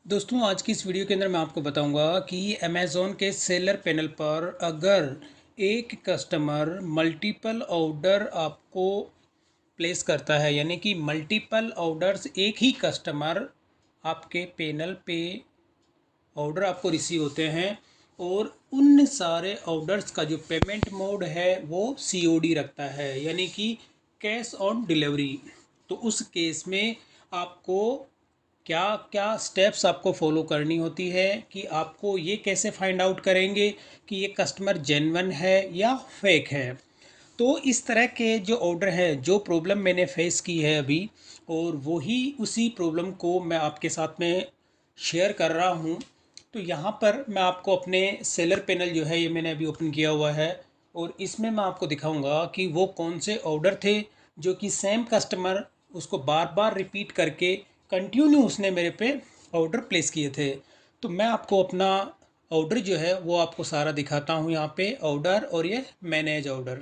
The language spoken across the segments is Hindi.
दोस्तों आज की इस वीडियो के अंदर मैं आपको बताऊंगा कि अमेज़ॉन के सेलर पैनल पर अगर एक कस्टमर मल्टीपल ऑर्डर आपको प्लेस करता है, यानी कि मल्टीपल ऑर्डर्स एक ही कस्टमर आपके पैनल पे ऑर्डर आपको रिसीव होते हैं और उन सारे ऑर्डर्स का जो पेमेंट मोड है वो सीओडी रखता है, यानी कि कैश ऑन डिलीवरी। तो उस केस में आपको क्या क्या स्टेप्स आपको फॉलो करनी होती है कि आपको ये कैसे फाइंड आउट करेंगे कि ये कस्टमर जेन्युइन है या फेक है। तो इस तरह के जो ऑर्डर है, जो प्रॉब्लम मैंने फेस की है अभी, और वही उसी प्रॉब्लम को मैं आपके साथ में शेयर कर रहा हूँ। तो यहाँ पर मैं आपको अपने सेलर पैनल जो है ये मैंने अभी ओपन किया हुआ है और इसमें मैं आपको दिखाऊंगा कि वो कौन से ऑर्डर थे जो कि सेम कस्टमर उसको बार बार रिपीट करके कंटिन्यू उसने मेरे पे ऑर्डर प्लेस किए थे। तो मैं आपको अपना ऑर्डर जो है वो आपको सारा दिखाता हूँ यहाँ पे, ऑर्डर और ये मैनेज ऑर्डर।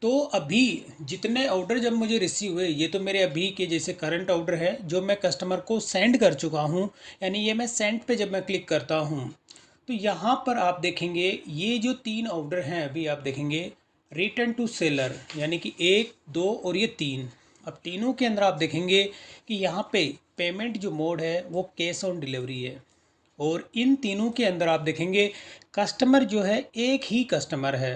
तो अभी जितने ऑर्डर जब मुझे रिसीव हुए, ये तो मेरे अभी के जैसे करंट ऑर्डर है जो मैं कस्टमर को सेंड कर चुका हूँ, यानी ये मैं सेंड पे जब मैं क्लिक करता हूँ तो यहाँ पर आप देखेंगे ये जो तीन ऑर्डर हैं अभी आप देखेंगे रिटर्न टू सेलर, यानी कि एक दो और ये तीन। अब तीनों के अंदर आप देखेंगे कि यहाँ पे पेमेंट जो मोड है वो कैश ऑन डिलीवरी है और इन तीनों के अंदर आप देखेंगे कस्टमर जो है एक ही कस्टमर है।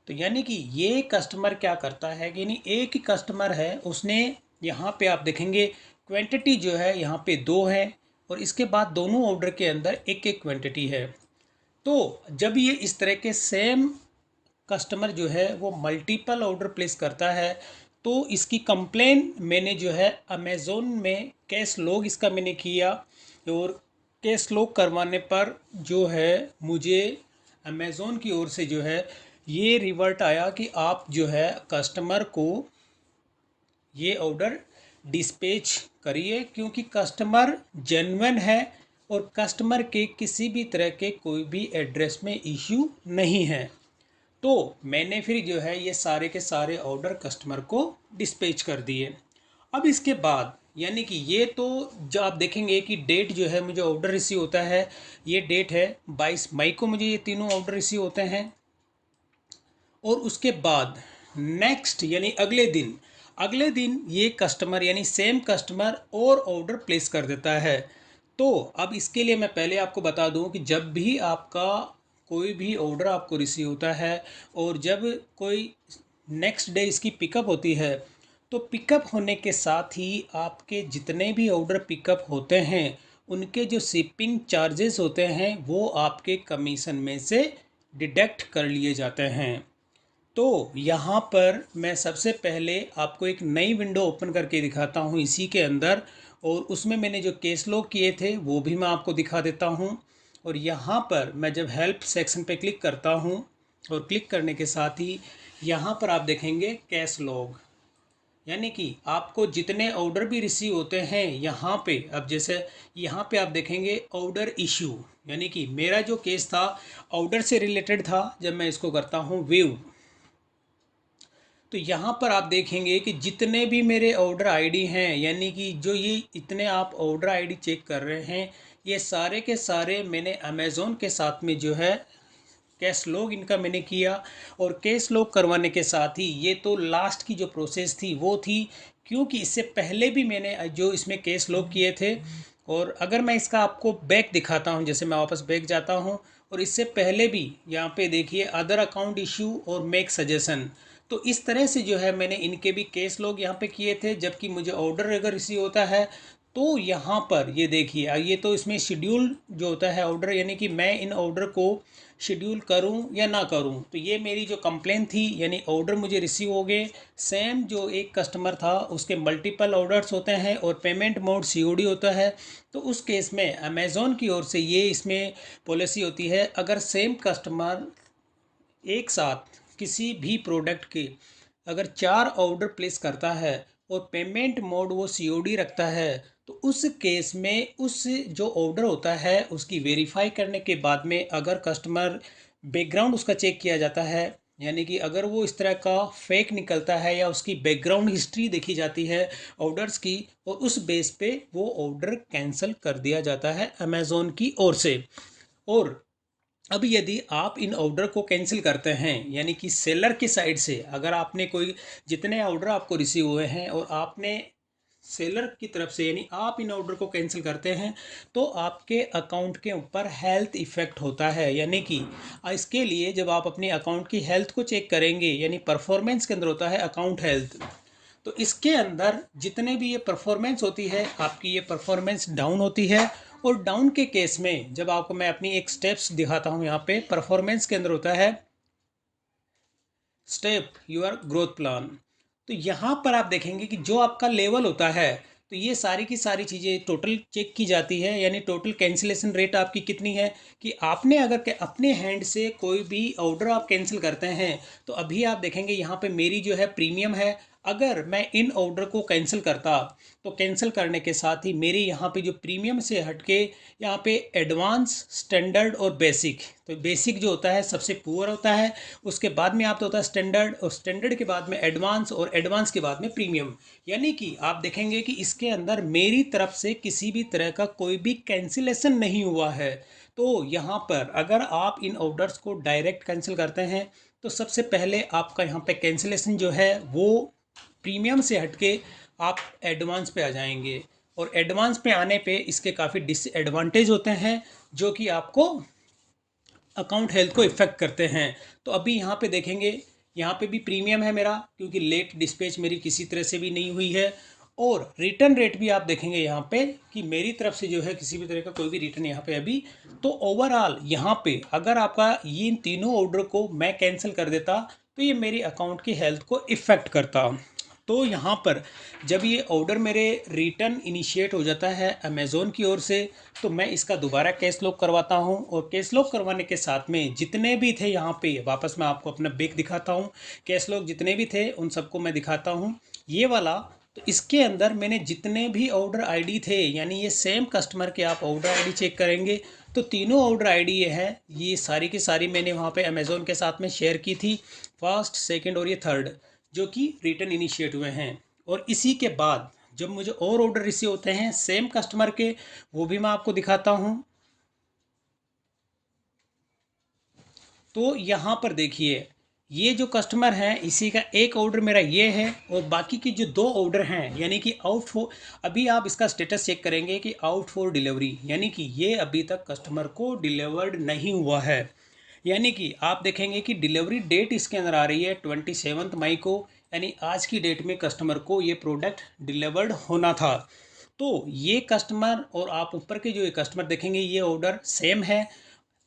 तो यानी कि ये कस्टमर क्या करता है कि यानी एक ही कस्टमर है, उसने यहाँ पे आप देखेंगे क्वांटिटी जो है यहाँ पे दो है और इसके बाद दोनों ऑर्डर के अंदर एक एक क्वांटिटी है। तो जब ये इस तरह के सेम कस्टमर जो है वो मल्टीपल ऑर्डर प्लेस करता है तो इसकी कंप्लेन मैंने जो है अमेज़ोन में कैश लॉग इसका मैंने किया और कैश लॉग करवाने पर जो है मुझे अमेज़ोन की ओर से जो है ये रिवर्ट आया कि आप जो है कस्टमर को ये ऑर्डर डिस्पैच करिए क्योंकि कस्टमर जेन्युइन है और कस्टमर के किसी भी तरह के कोई भी एड्रेस में इश्यू नहीं है। तो मैंने फिर जो है ये सारे के सारे ऑर्डर कस्टमर को डिस्पैच कर दिए। अब इसके बाद यानी कि ये तो जो आप देखेंगे कि डेट जो है मुझे ऑर्डर रिसीव होता है, ये डेट है 22 मई को मुझे ये तीनों ऑर्डर रिसीव होते हैं। और उसके बाद नेक्स्ट यानी अगले दिन ये कस्टमर यानी सेम कस्टमर और ऑर्डर प्लेस कर देता है। तो अब इसके लिए मैं पहले आपको बता दूं कि जब भी आपका कोई भी ऑर्डर आपको रिसीव होता है और जब कोई नेक्स्ट डे इसकी पिकअप होती है तो पिकअप होने के साथ ही आपके जितने भी ऑर्डर पिकअप होते हैं उनके जो शिपिंग चार्जेस होते हैं वो आपके कमीशन में से डिडक्ट कर लिए जाते हैं। तो यहाँ पर मैं सबसे पहले आपको एक नई विंडो ओपन करके दिखाता हूँ इसी के अंदर, और उसमें मैंने जो केस लॉग किए थे वो भी मैं आपको दिखा देता हूँ। और यहाँ पर मैं जब हेल्प सेक्शन पे क्लिक करता हूँ और क्लिक करने के साथ ही यहाँ पर आप देखेंगे कैश लॉग, यानी कि आपको जितने ऑर्डर भी रिसीव होते हैं यहाँ पे, अब जैसे यहाँ पे आप देखेंगे ऑर्डर इशू, यानी कि मेरा जो केस था ऑर्डर से रिलेटेड था। जब मैं इसको करता हूँ व्यू तो यहाँ पर आप देखेंगे कि जितने भी मेरे ऑर्डर आईडी हैं, यानी कि जो ये इतने आप ऑर्डर आईडी चेक कर रहे हैं, ये सारे के सारे मैंने अमेज़ोन के साथ में जो है कैश लॉग इनका मैंने किया। और कैश लॉग करवाने के साथ ही ये तो लास्ट की जो प्रोसेस थी वो थी, क्योंकि इससे पहले भी मैंने जो इसमें कैश लॉग किए थे। और अगर मैं इसका आपको बैक दिखाता हूं, जैसे मैं वापस बैक जाता हूं और इससे पहले भी यहाँ पे देखिए अदर अकाउंट इशू और मेक सजेशन, तो इस तरह से जो है मैंने इनके भी केस लॉग यहाँ पे किए थे। जबकि मुझे ऑर्डर अगर रिसीव होता है तो यहाँ पर ये देखिए ये तो इसमें शेड्यूल जो होता है ऑर्डर, यानी कि मैं इन ऑर्डर को शेड्यूल करूं या ना करूं। तो ये मेरी जो कंप्लेन थी, यानी ऑर्डर मुझे रिसीव हो गए, सेम जो एक कस्टमर था उसके मल्टीपल ऑर्डर्स होते हैं और पेमेंट मोड सीओडी होता है। तो उस केस में अमेज़ॉन की ओर से ये इसमें पॉलिसी होती है, अगर सेम कस्टमर एक साथ किसी भी प्रोडक्ट के अगर चार ऑर्डर प्लेस करता है और पेमेंट मोड वो सीओडी रखता है तो उस केस में उस जो ऑर्डर होता है उसकी वेरीफाई करने के बाद में अगर कस्टमर बैकग्राउंड उसका चेक किया जाता है, यानी कि अगर वो इस तरह का फेक निकलता है या उसकी बैकग्राउंड हिस्ट्री देखी जाती है ऑर्डर्स की, और उस बेस पे वो ऑर्डर कैंसिल कर दिया जाता है अमेज़ोन की ओर से। और अब यदि आप इन ऑर्डर को कैंसिल करते हैं, यानी कि सेलर की साइड से अगर आपने कोई, जितने ऑर्डर आपको रिसीव हुए हैं और आपने सेलर की तरफ से यानी आप इन ऑर्डर को कैंसिल करते हैं, तो आपके अकाउंट के ऊपर हेल्थ इफ़ेक्ट होता है। यानी कि इसके लिए जब आप अपने अकाउंट की हेल्थ को चेक करेंगे, यानी परफॉर्मेंस के अंदर होता है अकाउंट हेल्थ, तो इसके अंदर जितने भी ये परफॉर्मेंस होती है, आपकी ये परफॉर्मेंस डाउन होती है। और डाउन के केस में जब आपको मैं अपनी एक स्टेप्स दिखाता हूँ, यहाँ पे परफॉर्मेंस के अंदर होता है स्टेप योर ग्रोथ प्लान। तो यहाँ पर आप देखेंगे कि जो आपका लेवल होता है, तो ये सारी की सारी चीज़ें टोटल चेक की जाती है, यानी टोटल कैंसिलेशन रेट आपकी कितनी है। कि आपने अगर अपने हैंड से कोई भी ऑर्डर आप कैंसिल करते हैं, तो अभी आप देखेंगे यहाँ पे मेरी जो है प्रीमियम है। अगर मैं इन ऑर्डर को कैंसिल करता, तो कैंसिल करने के साथ ही मेरी यहाँ पे जो प्रीमियम से हटके यहाँ पे एडवांस, स्टैंडर्ड और बेसिक, तो बेसिक जो होता है सबसे पुअर होता है, उसके बाद में आपका होता है स्टैंडर्ड, और स्टैंडर्ड के बाद में एडवांस, और एडवांस के बाद में प्रीमियम। यानी कि आप देखेंगे कि इसके अंदर मेरी तरफ से किसी भी तरह का कोई भी कैंसिलेशन नहीं हुआ है। तो यहाँ पर अगर आप इन ऑर्डर्स को डायरेक्ट कैंसिल करते हैं, तो सबसे पहले आपका यहाँ पे कैंसिलेशन जो है वो प्रीमियम से हटके आप एडवांस पे आ जाएंगे। और एडवांस पे आने पे इसके काफ़ी डिसएडवांटेज होते हैं, जो कि आपको अकाउंट हेल्थ को इफ़ेक्ट करते हैं। तो अभी यहाँ पे देखेंगे, यहाँ पे भी प्रीमियम है मेरा, क्योंकि लेट डिस्पैच मेरी किसी तरह से भी नहीं हुई है। और रिटर्न रेट भी आप देखेंगे यहाँ पे कि मेरी तरफ से जो है किसी भी तरह का कोई भी रिटर्न यहाँ पे अभी। तो ओवरऑल यहाँ पे अगर आपका ये इन तीनों ऑर्डर को मैं कैंसिल कर देता, तो ये मेरी अकाउंट की हेल्थ को इफ़ेक्ट करता। तो यहाँ पर जब ये ऑर्डर मेरे रिटर्न इनिशिएट हो जाता है अमेज़ोन की ओर से, तो मैं इसका दोबारा कैश लॉक करवाता हूँ। और कैश लॉक करवाने के साथ में जितने भी थे यहाँ पे, वापस मैं आपको अपना बैग दिखाता हूँ, कैश लॉक जितने भी थे उन सबको मैं दिखाता हूँ, ये वाला। तो इसके अंदर मैंने जितने भी ऑर्डर आईडी थे, यानी ये सेम कस्टमर के आप ऑर्डर आईडी चेक करेंगे, तो तीनों ऑर्डर आईडी ये है, ये सारी की सारी मैंने वहाँ पे अमेज़ोन के साथ में शेयर की थी, फर्स्ट, सेकंड और ये थर्ड, जो कि रिटर्न इनिशिएट हुए हैं। और इसी के बाद जब मुझे और ऑर्डर रिसीव होते हैं सेम कस्टमर के, वो भी मैं आपको दिखाता हूँ। तो यहाँ पर देखिए, ये जो कस्टमर हैं इसी का एक ऑर्डर मेरा ये है, और बाकी की जो दो ऑर्डर हैं यानी कि आउट फॉर, अभी आप इसका स्टेटस चेक करेंगे कि आउट फॉर डिलीवरी, यानी कि ये अभी तक कस्टमर को डिलीवर्ड नहीं हुआ है। यानी कि आप देखेंगे कि डिलीवरी डेट इसके अंदर आ रही है 27 मई को, यानी आज की डेट में कस्टमर को ये प्रोडक्ट डिलीवर्ड होना था। तो ये कस्टमर और आप ऊपर के जो ये कस्टमर देखेंगे, ये ऑर्डर सेम है।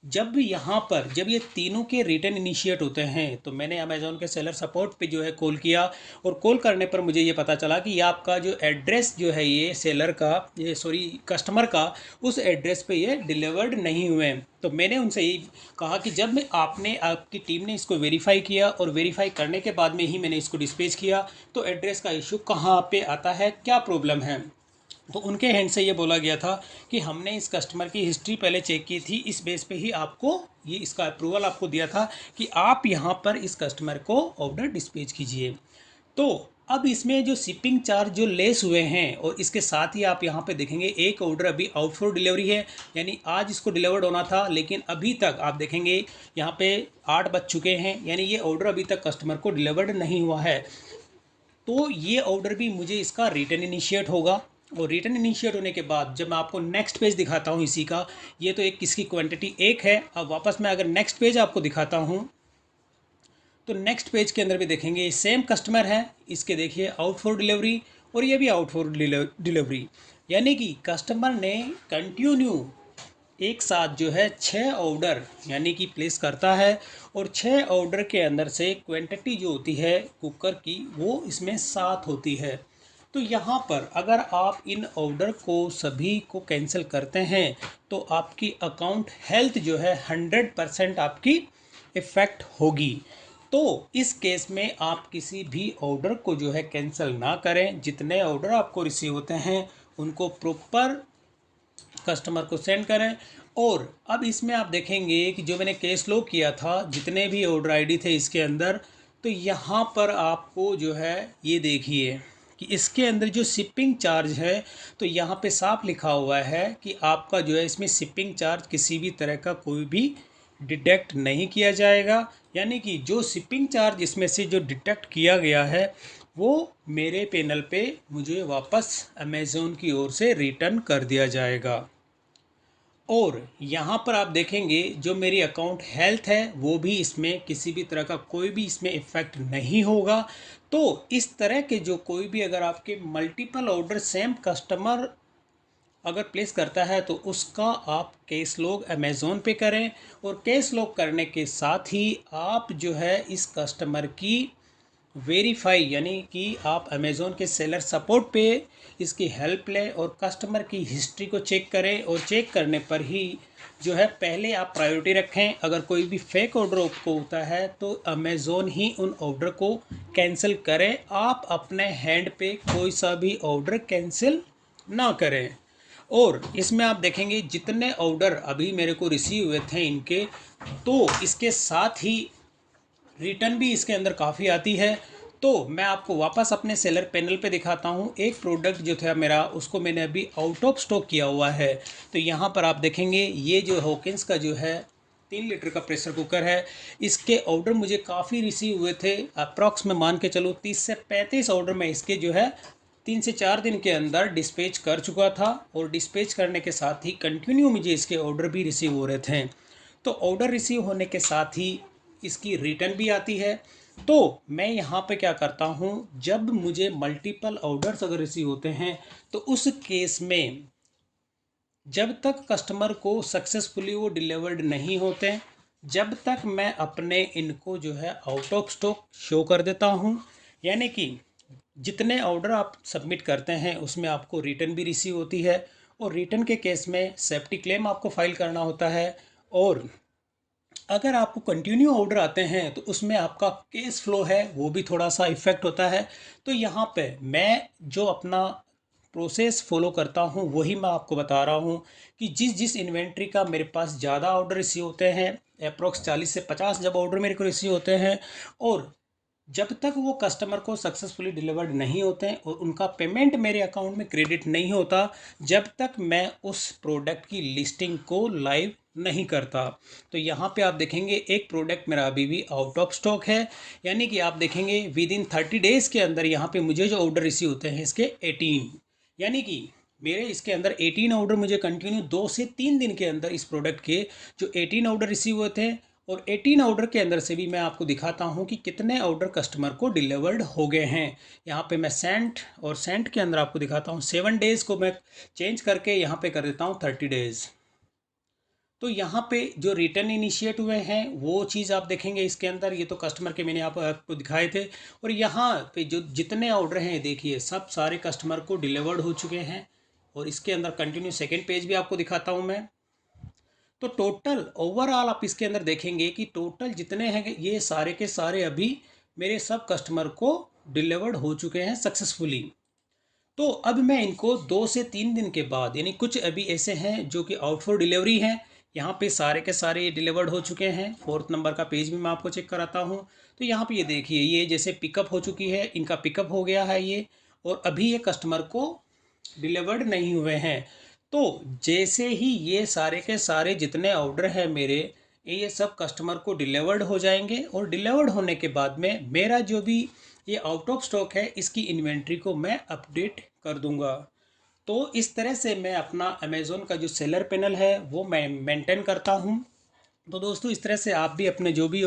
जब भी यहाँ पर जब ये तीनों के रिटर्न इनिशिएट होते हैं, तो मैंने अमेज़ॉन के सेलर सपोर्ट पे जो है कॉल किया, और कॉल करने पर मुझे ये पता चला कि ये आपका जो एड्रेस जो है ये सेलर का, ये सॉरी कस्टमर का, उस एड्रेस पे ये डिलीवर्ड नहीं हुए हैं। तो मैंने उनसे यही कहा कि जब मैं आपने आपकी टीम ने इसको वेरीफाई किया, और वेरीफाई करने के बाद में ही मैंने इसको डिस्पैच किया, तो एड्रेस का इशू कहाँ पे आता है, क्या प्रॉब्लम है। तो उनके हैंड से ये बोला गया था कि हमने इस कस्टमर की हिस्ट्री पहले चेक की थी, इस बेस पे ही आपको ये इसका अप्रूवल आपको दिया था कि आप यहाँ पर इस कस्टमर को ऑर्डर डिस्पैच कीजिए। तो अब इसमें जो शिपिंग चार्ज जो लेस हुए हैं, और इसके साथ ही आप यहाँ पे देखेंगे एक ऑर्डर अभी आउट फॉर डिलीवरी है, यानी आज इसको डिलीवर्ड होना था, लेकिन अभी तक आप देखेंगे यहाँ पे 8 बज चुके हैं, यानी ये ऑर्डर अभी तक कस्टमर को डिलीवर्ड नहीं हुआ है। तो ये ऑर्डर भी मुझे इसका रिटर्न इनिशिएट होगा। और रिटर्न इनिशिएट होने के बाद जब मैं आपको नेक्स्ट पेज दिखाता हूँ इसी का, ये तो एक किसकी क्वांटिटी एक है। अब वापस मैं अगर नेक्स्ट पेज आपको दिखाता हूँ, तो नेक्स्ट पेज के अंदर भी देखेंगे सेम कस्टमर है, इसके देखिए आउट फॉर डिलीवरी, और ये भी आउट फॉर डिलीवरी। यानी कि कस्टमर ने कंटिन्यू एक साथ जो है 6 ऑर्डर यानी कि प्लेस करता है, और 6 ऑर्डर के अंदर से क्वांटिटी जो होती है कुकर की वो इसमें 7 होती है। तो यहाँ पर अगर आप इन ऑर्डर को सभी को कैंसिल करते हैं, तो आपकी अकाउंट हेल्थ जो है 100% आपकी इफ़ेक्ट होगी। तो इस केस में आप किसी भी ऑर्डर को जो है कैंसिल ना करें, जितने ऑर्डर आपको रिसीव होते हैं उनको प्रॉपर कस्टमर को सेंड करें। और अब इसमें आप देखेंगे कि जो मैंने केस लॉग किया था, जितने भी ऑर्डर आईडी थे इसके अंदर, तो यहाँ पर आपको जो है ये देखिए कि इसके अंदर जो शिपिंग चार्ज है, तो यहाँ पे साफ लिखा हुआ है कि आपका जो है इसमें शिपिंग चार्ज किसी भी तरह का कोई भी डिडक्ट नहीं किया जाएगा। यानी कि जो शिपिंग चार्ज इसमें से जो डिडक्ट किया गया है वो मेरे पैनल पे मुझे वापस अमेज़ोन की ओर से रिटर्न कर दिया जाएगा। और यहाँ पर आप देखेंगे जो मेरी अकाउंट हेल्थ है वो भी इसमें किसी भी तरह का कोई भी इसमें इफ़ेक्ट नहीं होगा। तो इस तरह के जो कोई भी अगर आपके मल्टीपल ऑर्डर सेम कस्टमर अगर प्लेस करता है तो उसका आप केस लॉग अमेज़ोन पे करें। और केस लॉग करने के साथ ही आप जो है इस कस्टमर की वेरीफाई, यानी कि आप अमेज़ोन के सेलर सपोर्ट पे इसकी हेल्प लें और कस्टमर की हिस्ट्री को चेक करें। और चेक करने पर ही जो है पहले आप प्रायोरिटी रखें। अगर कोई भी फेक ऑर्डर आपको होता है तो अमेज़ोन ही उन ऑर्डर को कैंसिल करें। आप अपने हैंड पे कोई सा भी ऑर्डर कैंसिल ना करें। और इसमें आप देखेंगे जितने ऑर्डर अभी मेरे को रिसीव हुए थे इनके, तो इसके साथ ही रिटर्न भी इसके अंदर काफ़ी आती है। तो मैं आपको वापस अपने सेलर पैनल पे दिखाता हूँ। एक प्रोडक्ट जो था मेरा उसको मैंने अभी आउट ऑफ स्टॉक किया हुआ है। तो यहाँ पर आप देखेंगे ये जो हॉकिंस का जो है 3 लीटर का प्रेशर कुकर है, इसके ऑर्डर मुझे काफ़ी रिसीव हुए थे। अप्रॉक्स में मान के चलो 30 से 35 ऑर्डर मैं इसके जो है 3 से 4 दिन के अंदर डिस्पैच कर चुका था। और डिस्पैच करने के साथ ही कंटिन्यू मुझे इसके ऑर्डर भी रिसीव हो रहे थे। तो ऑर्डर रिसीव होने के साथ ही इसकी रिटर्न भी आती है। तो मैं यहाँ पे क्या करता हूँ, जब मुझे मल्टीपल ऑर्डर्स अगर रिसीव होते हैं तो उस केस में जब तक कस्टमर को सक्सेसफुली वो डिलीवर्ड नहीं होते, जब तक मैं अपने इनको जो है आउट ऑफ स्टॉक शो कर देता हूँ। यानी कि जितने ऑर्डर आप सबमिट करते हैं उसमें आपको रिटर्न भी रिसीव होती है। और रिटर्न के केस में सेफ्टी क्लेम आपको फाइल करना होता है। और अगर आपको कंटिन्यू ऑर्डर आते हैं तो उसमें आपका केस फ्लो है वो भी थोड़ा सा इफ़ेक्ट होता है। तो यहाँ पे मैं जो अपना प्रोसेस फॉलो करता हूँ वही मैं आपको बता रहा हूँ कि जिस जिस इन्वेंट्री का मेरे पास ज़्यादा ऑर्डर रिसीव होते हैं, अप्रोक्स 40 से 50 जब ऑर्डर मेरे को रिसीव होते हैं, और जब तक वो कस्टमर को सक्सेसफुली डिलीवर्ड नहीं होते हैं और उनका पेमेंट मेरे अकाउंट में क्रेडिट नहीं होता, जब तक मैं उस प्रोडक्ट की लिस्टिंग को लाइव नहीं करता। तो यहाँ पे आप देखेंगे एक प्रोडक्ट मेरा अभी भी आउट ऑफ स्टॉक है। यानी कि आप देखेंगे विद इन 30 डेज़ के अंदर यहाँ पे मुझे जो ऑर्डर रिसीव होते हैं इसके 18, यानी कि मेरे इसके अंदर 18 ऑर्डर मुझे कंटिन्यू 2 से 3 दिन के अंदर इस प्रोडक्ट के जो 18 ऑर्डर रिसीव हुए थे। और 18 ऑर्डर के अंदर से भी मैं आपको दिखाता हूँ कि कितने ऑर्डर कस्टमर को डिलीवर्ड हो गए हैं। यहाँ पे मैं सेंट और सेंट के अंदर आपको दिखाता हूँ 7 डेज़ को मैं चेंज करके यहाँ पे कर देता हूँ 30 डेज़। तो यहाँ पे जो रिटर्न इनिशिएट हुए हैं वो चीज़ आप देखेंगे इसके अंदर, ये तो कस्टमर के मैंने आपको दिखाए थे। और यहाँ पे जो जितने ऑर्डर हैं देखिए सब सारे कस्टमर को डिलीवर्ड हो चुके हैं। और इसके अंदर कंटिन्यू सेकेंड पेज भी आपको दिखाता हूँ मैं। तो टोटल ओवरऑल आप इसके अंदर देखेंगे कि टोटल जितने हैं ये सारे के सारे अभी मेरे सब कस्टमर को डिलीवर्ड हो चुके हैं सक्सेसफुली। तो अब मैं इनको 2 से 3 दिन के बाद, यानी कुछ अभी ऐसे हैं जो कि आउट फॉर डिलीवरी हैं, यहाँ पे सारे के सारे ये डिलीवर्ड हो चुके हैं। 4 नंबर का पेज भी मैं आपको चेक कराता हूँ। तो यहाँ पे ये देखिए ये जैसे पिकअप हो चुकी है, इनका पिकअप हो गया है ये, और अभी ये कस्टमर को डिलीवर्ड नहीं हुए हैं। तो जैसे ही ये सारे के सारे जितने ऑर्डर हैं मेरे, ये सब कस्टमर को डिलीवर्ड हो जाएंगे। और डिलीवर्ड होने के बाद में मेरा जो भी ये आउट ऑफ स्टॉक है इसकी इन्वेंट्री को मैं अपडेट कर दूंगा। तो इस तरह से मैं अपना अमेज़ोन का जो सेलर पैनल है वो मैं मेंटेन करता हूँ। तो दोस्तों इस तरह से आप भी अपने जो भी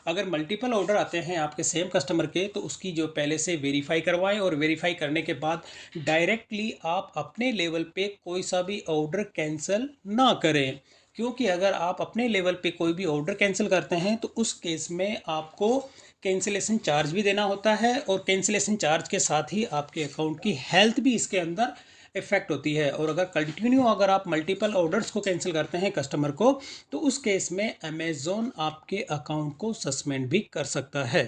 अगर मल्टीपल ऑर्डर आते हैं आपके सेम कस्टमर के, तो उसकी जो पहले से वेरीफाई करवाएं। और वेरीफाई करने के बाद डायरेक्टली आप अपने लेवल पे कोई सा भी ऑर्डर कैंसिल ना करें। क्योंकि अगर आप अपने लेवल पे कोई भी ऑर्डर कैंसिल करते हैं तो उस केस में आपको कैंसिलेशन चार्ज भी देना होता है। और कैंसिलेशन चार्ज के साथ ही आपके अकाउंट की हेल्थ भी इसके अंदर इफेक्ट होती है। और अगर कंटिन्यू अगर आप मल्टीपल ऑर्डर्स को कैंसिल करते हैं कस्टमर को, तो उस केस में अमेज़ॉन आपके अकाउंट को सस्पेंड भी कर सकता है।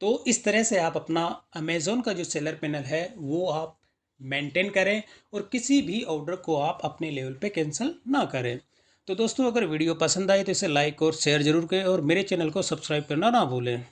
तो इस तरह से आप अपना अमेज़ॉन का जो सेलर पैनल है वो आप मेंटेन करें और किसी भी ऑर्डर को आप अपने लेवल पे कैंसिल ना करें। तो दोस्तों, अगर वीडियो पसंद आए तो इसे लाइक और शेयर ज़रूर करें और मेरे चैनल को सब्सक्राइब करना ना भूलें।